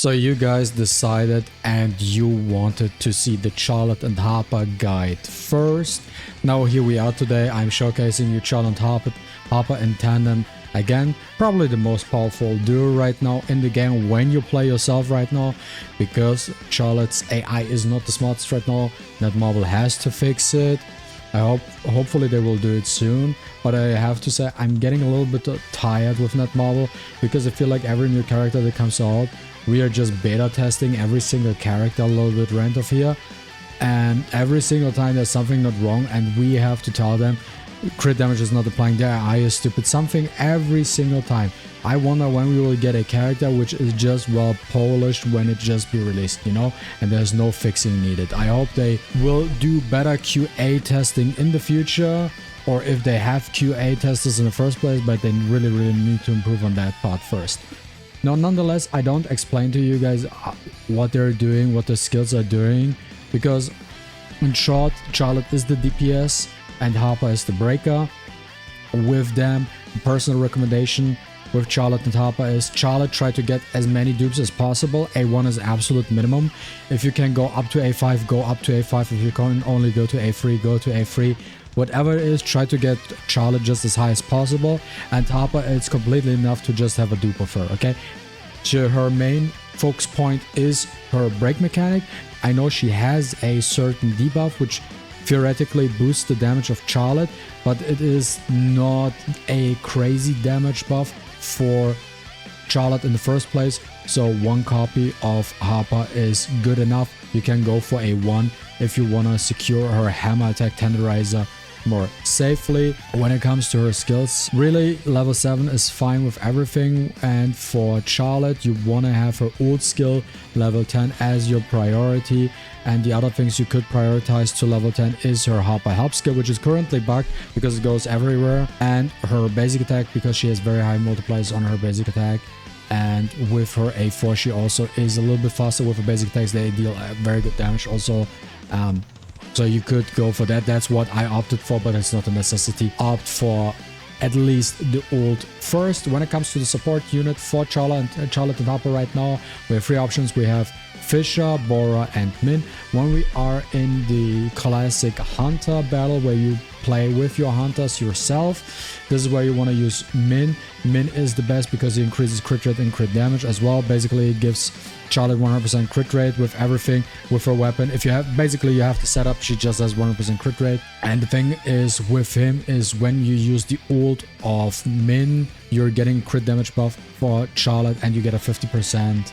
So you guys decided and you wanted to see the Charlotte and Harper guide first. Now here we are today. I'm showcasing you Charlotte and Harper in tandem. Again, probably the most powerful duo right now in the game when you play yourself right now, because Charlotte's AI is not the smartest right now. Netmarble has to fix it. Hopefully they will do it soon, but I have to say I'm getting a little bit tired with Netmarble, because I feel like every new character that comes out, we are just beta testing every single character a little bit random here, and every single time there's something not wrong and we have to tell them crit damage is not applying, their AI is stupid, something every single time. I wonder when we will get a character which is just well polished when it just be released, you know, and there's no fixing needed. I hope they will do better QA testing in the future, or if they have QA testers in the first place, but they really need to improve on that part first. Now, nonetheless, I don't explain to you guys what they're doing, what their skills are doing, because in short, Charlotte is the DPS and Harper is the breaker. With them, personal recommendation with Charlotte and Harper is Charlotte, try to get as many dupes as possible. A1 is absolute minimum. If you can go up to A5, go up to A5. If you can only go to A3, go to A3. Whatever it is, try to get Charlotte just as high as possible. And Harper, it's completely enough to just have a dupe of her, okay? So her main focus point is her break mechanic. I know she has a certain debuff, which theoretically boosts the damage of Charlotte, but it is not a crazy damage buff for Charlotte in the first place. So one copy of Harper is good enough. You can go for a 1 if you want to secure her hammer attack tenderizer more safely. When it comes to her skills, really level 7 is fine with everything, and for Charlotte you want to have her ult skill level 10 as your priority, and the other things you could prioritize to level 10 is her Harper help skill, which is currently bugged because it goes everywhere, and her basic attack, because she has very high multipliers on her basic attack. And with her A4 she also is a little bit faster with her basic attacks. They deal very good damage also, so you could go for that. That's what I opted for, but it's not a necessity. Opt for at least the ult first. When it comes to the support unit for Charlotte and Harper right now, we have 3 options. We have Fisher, Bora and Min. When we are in the classic hunter battle where you play with your hunters yourself, this is where you want to use Min. Min is the best because it increases crit rate and crit damage as well. Basically it gives Charlotte 100% crit rate with everything with her weapon. If you have, basically you have to set up, she just has 100% crit rate. And the thing is with him is when you use the ult of Min, you're getting crit damage buff for Charlotte, and you get a 50%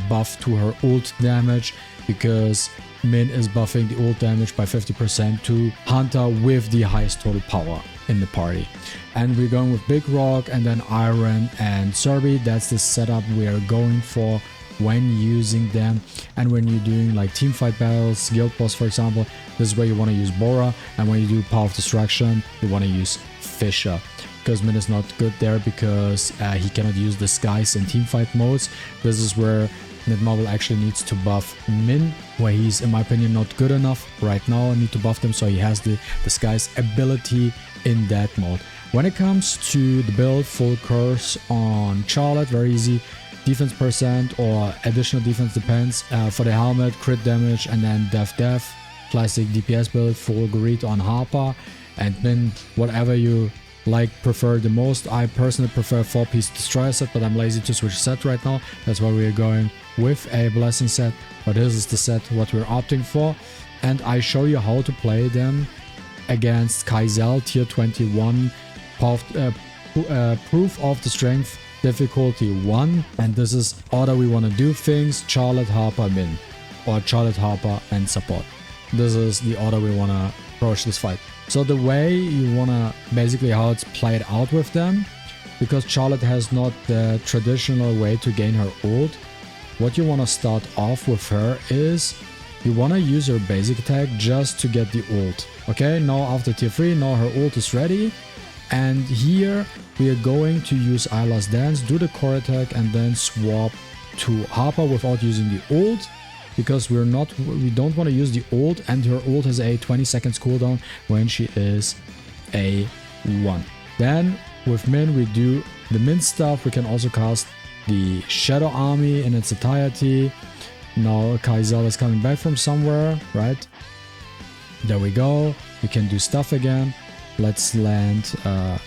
buff to her ult damage, because Min is buffing the ult damage by 50% to Hunter with the highest total power in the party. And we're going with Big Rock and then Iron and Serbi. That's the setup we are going for when using them. And when you're doing like team fight battles, guild boss for example, this is where you want to use Bora, and when you do Power of Destruction you want to use Fisher, because Min is not good there because he cannot use disguise in team fight modes. This is where Netmarble actually needs to buff Min, where he's in my opinion not good enough right now. I need to buff them so he has the disguise ability in that mode. When it comes to the build, full curse on Charlotte, very easy. Defense percent or additional defense depends. For the helmet, crit damage, and then death. Classic DPS build, full grid on Harper, and then whatever you like prefer the most. I personally prefer 4-piece destroyer set, but I'm lazy to switch set right now. That's why we are going with a blessing set, but this is the set what we're opting for. And I show you how to play them against Kaizel tier 21 proof of the strength difficulty 1, and this is order we want to do things: Charlotte, Harper, Min, or Charlotte, Harper and support. This is the order we want to approach this fight. So the way you want to, basically how it's played out with them, because Charlotte has not the traditional way to gain her ult, what you want to start off with her is you want to use her basic attack just to get the ult. Okay, now after tier 3, now her ult is ready, and here we are going to use Isla's Dance, do the core attack, and then swap to Harper without using the ult, because we don't want to use the ult, and her ult has a 20 seconds cooldown when she is a 1. Then with Min we do the Min stuff. We can also cast the Shadow Army in its entirety. Now Kaizel is coming back from somewhere, right? There we go. We can do stuff again. Let's land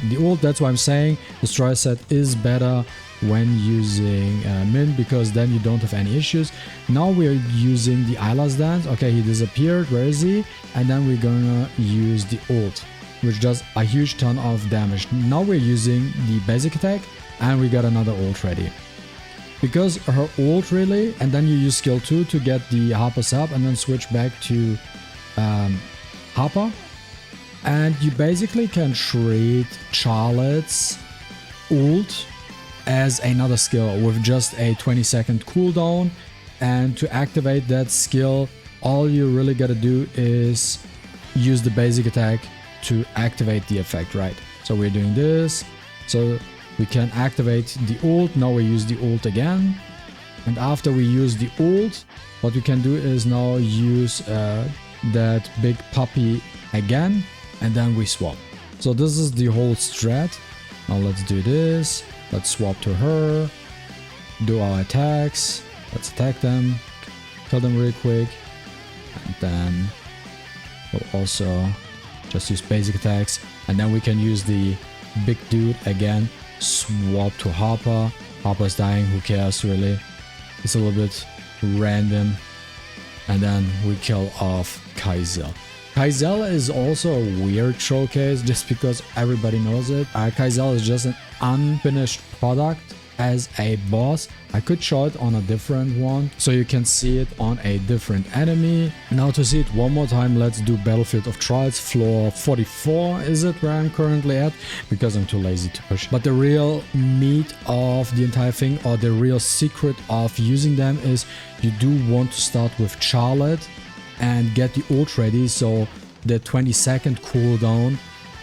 the ult. That's why I'm saying Destroyer set is better when using Min, because then you don't have any issues. Now we're using the Isla's Dance. Okay, he disappeared. Where is he? And then we're gonna use the ult, which does a huge ton of damage. Now we're using the basic attack, and we got another ult ready. Because her ult really, and then you use skill 2 to get the Harper sub, and then switch back to Harper. And you basically can treat Charlotte's ult as another skill with just a 20-second cooldown. And to activate that skill, all you really gotta do is use the basic attack to activate the effect, right? So we're doing this, so we can activate the ult. Now we use the ult again, and after we use the ult, what we can do is now use that big puppy again, and then we swap. So this is the whole strat. Now let's do this. Let's swap to her, do our attacks. Let's attack them, kill them real quick, and then we'll also just use basic attacks, and then we can use the big dude again. Swap to Harper. Harper's dying, who cares really? It's a little bit random. And then we kill off Kaizel. Kaizel is also a weird showcase just because everybody knows it. Kaizel is just an unfinished product as a boss. I could show it on a different one so you can see it on a different enemy. Now to see it one more time, let's do Battlefield of Trials floor 44 is it where I'm currently at, because I'm too lazy to push. But the real meat of the entire thing, or the real secret of using them, is you do want to start with Charlotte and get the ult ready, so the 20-second cooldown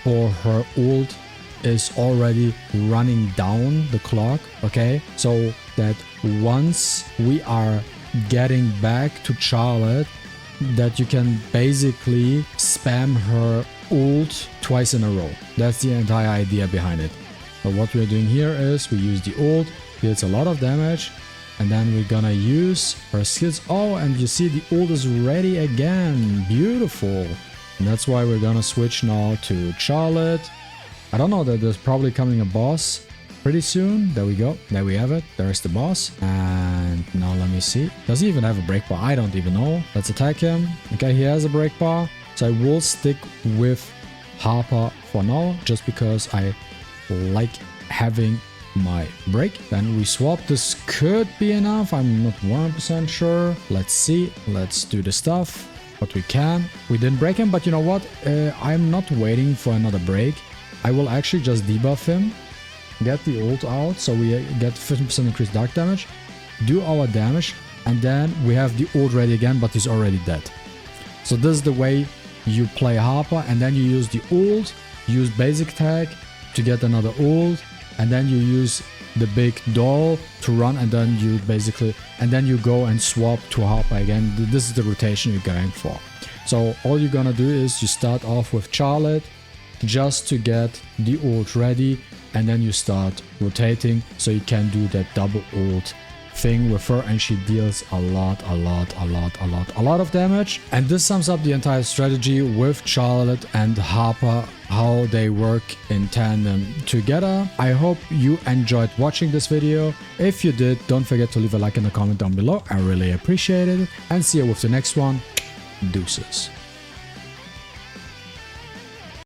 for her ult is already running down the clock, okay? So that once we are getting back to Charlotte, that you can basically spam her ult twice in a row. That's the entire idea behind it. But what we're doing here is we use the ult, deals a lot of damage, and then we're gonna use her skills. Oh, and you see the ult is ready again. Beautiful. And that's why we're gonna switch now to Charlotte. I don't know, that there's probably coming a boss pretty soon. There we go. There we have it. There's the boss. And now let me see. Does he even have a break bar? I don't even know. Let's attack him. Okay, he has a break bar. So I will stick with Harper for now, just because I like having my break. Then we swap. This could be enough. I'm not 100% sure. Let's see. Let's do the stuff. What we can. We didn't break him, but you know what? I'm not waiting for another break. I will actually just debuff him, get the ult out, so we get 50% increased dark damage, do our damage, and then we have the ult ready again, but he's already dead. So this is the way you play Harper, and then you use the ult, use basic attack to get another ult, and then you use the big doll to run, and then you basically, and then you go and swap to Harper again. This is the rotation you're going for. So all you're gonna do is you start off with Charlotte, just to get the ult ready, and then you start rotating so you can do that double ult thing with her, and she deals a lot of damage. And this sums up the entire strategy with Charlotte and Harper, how they work in tandem together. I hope you enjoyed watching this video. If you did, don't forget to leave a like and a comment down below. I really appreciate it, and see you with the next one. Deuces.